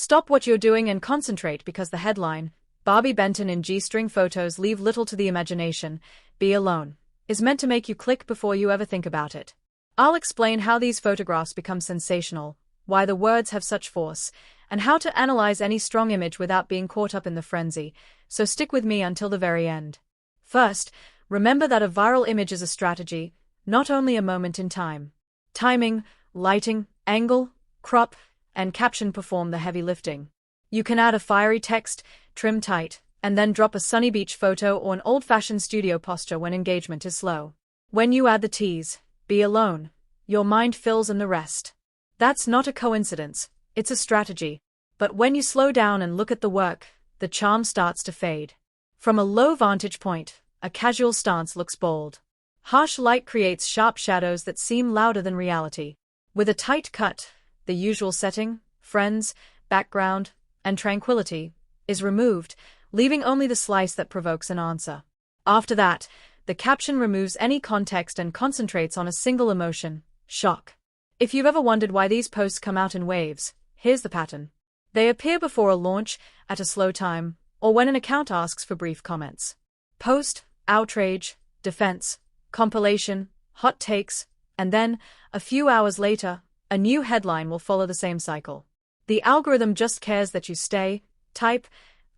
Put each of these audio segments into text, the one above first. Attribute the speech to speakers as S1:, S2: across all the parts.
S1: Stop what you're doing and concentrate because the headline, Barbi Benton in G-string photos leave little to the imagination, be alone, is meant to make you click before you ever think about it. I'll explain how these photographs become sensational, why the words have such force, and how to analyze any strong image without being caught up in the frenzy, so stick with me until the very end. First, remember that a viral image is a strategy, not only a moment in time. Timing, lighting, angle, crop, and caption perform the heavy lifting. You can add a fiery text, trim tight, and then drop a sunny beach photo or an old-fashioned studio posture when engagement is slow. When you add the tease, be alone, your mind fills in the rest. That's not a coincidence, it's a strategy. But when you slow down and look at the work, the charm starts to fade. From a low vantage point, a casual stance looks bold. Harsh light creates sharp shadows that seem louder than reality. With a tight cut, the usual setting, friends, background, and tranquility, is removed, leaving only the slice that provokes an answer. After that, the caption removes any context and concentrates on a single emotion, shock. If you've ever wondered why these posts come out in waves, here's the pattern. They appear before a launch, at a slow time, or when an account asks for brief comments. Post, outrage, defense, compilation, hot takes, and then, a few hours later, a new headline will follow the same cycle. The algorithm just cares that you stay, type,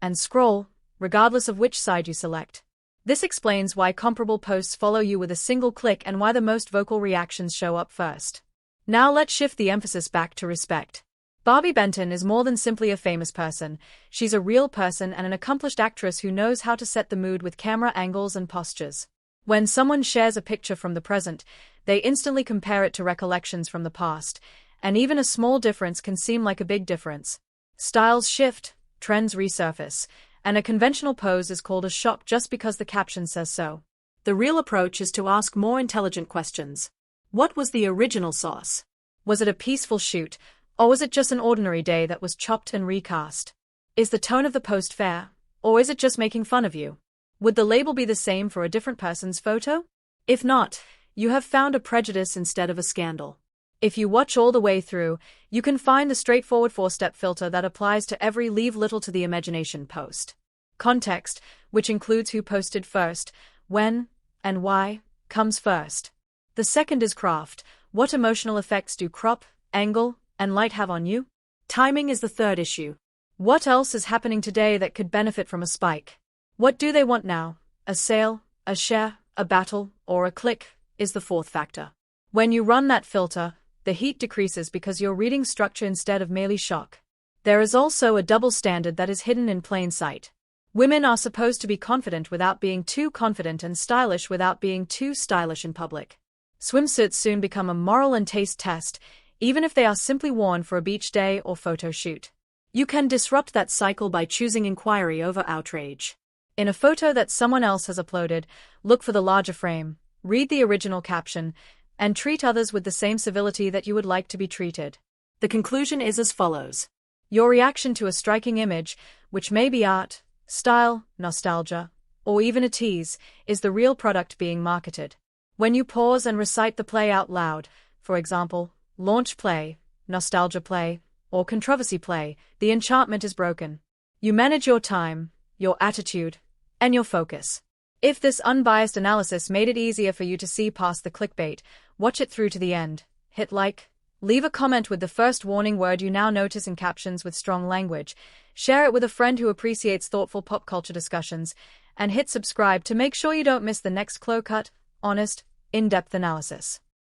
S1: and scroll, regardless of which side you select. This explains why comparable posts follow you with a single click and why the most vocal reactions show up first. Now let's shift the emphasis back to respect. Barbi Benton is more than simply a famous person. She's a real person and an accomplished actress who knows how to set the mood with camera angles and postures. When someone shares a picture from the present, they instantly compare it to recollections from the past, and even a small difference can seem like a big difference. Styles shift, trends resurface, and a conventional pose is called a shock just because the caption says so. The real approach is to ask more intelligent questions. What was the original sauce? Was it a peaceful shoot, or was it just an ordinary day that was chopped and recast? Is the tone of the post fair, or is it just making fun of you? Would the label be the same for a different person's photo? If not, you have found a prejudice instead of a scandal. If you watch all the way through, you can find the straightforward 4-step filter that applies to every leave little to the imagination post. Context, which includes who posted first, when, and why, comes first. The second is craft. What emotional effects do crop, angle, and light have on you? Timing is the third issue. What else is happening today that could benefit from a spike? What do they want now? A sale, a share, a battle, or a click, is the fourth factor. When you run that filter, the heat decreases because you're reading structure instead of merely shock. There is also a double standard that is hidden in plain sight. Women are supposed to be confident without being too confident and stylish without being too stylish in public. Swimsuits soon become a moral and taste test, even if they are simply worn for a beach day or photo shoot. You can disrupt that cycle by choosing inquiry over outrage. In a photo that someone else has uploaded, look for the larger frame, read the original caption, and treat others with the same civility that you would like to be treated. The conclusion is as follows. Your reaction to a striking image, which may be art, style, nostalgia, or even a tease, is the real product being marketed. When you pause and recite the play out loud, for example, launch play, nostalgia play, or controversy play, the enchantment is broken. You manage your time, your attitude, and your focus. If this unbiased analysis made it easier for you to see past the clickbait, watch it through to the end, hit like, leave a comment with the first warning word you now notice in captions with strong language, share it with a friend who appreciates thoughtful pop culture discussions, and hit subscribe to make sure you don't miss the next clear-cut, honest, in-depth analysis.